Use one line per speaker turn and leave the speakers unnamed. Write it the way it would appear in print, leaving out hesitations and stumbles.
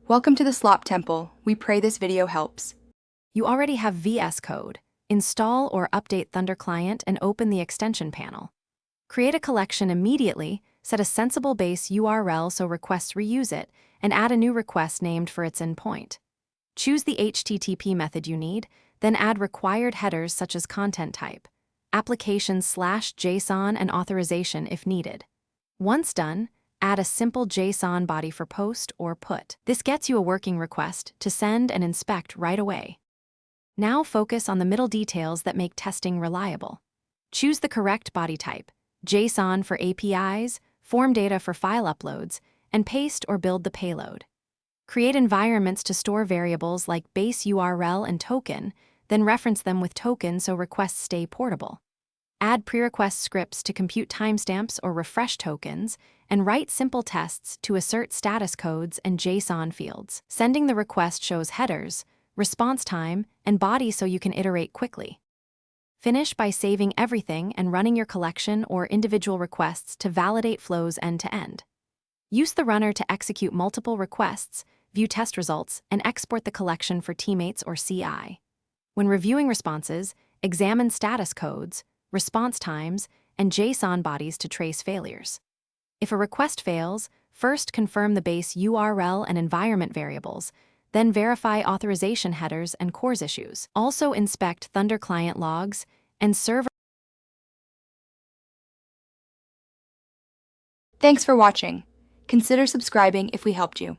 Welcome to the Slop Temple. We pray this video helps.
You already have VS Code. Install or update Thunder Client and open the extension panel. Create a collection immediately, set a sensible base URL so requests reuse it, and add a new request named for its endpoint. Choose the HTTP method you need, then add required headers such as content type, applications/JSON, and authorization if needed. Once done, add a simple JSON body for post or put. This gets you a working request to send and inspect right away. Now focus on the middle details that make testing reliable. Choose the correct body type, JSON for APIs, form data for file uploads, and paste or build the payload. Create environments to store variables like base URL and token, then reference them with token so requests stay portable. Add pre-request scripts to compute timestamps or refresh tokens, and write simple tests to assert status codes and JSON fields. Sending the request shows headers, response time, and body so you can iterate quickly. Finish by saving everything and running your collection or individual requests to validate flows end-to-end. Use the runner to execute multiple requests, view test results, and export the collection for teammates or CI. When reviewing responses, examine status codes, response times, and JSON bodies to trace failures. If a request fails, first confirm the base URL and environment variables, then verify authorization headers and CORS issues. Also inspect Thunder Client logs and server.
Thanks for watching. Consider subscribing if we helped you.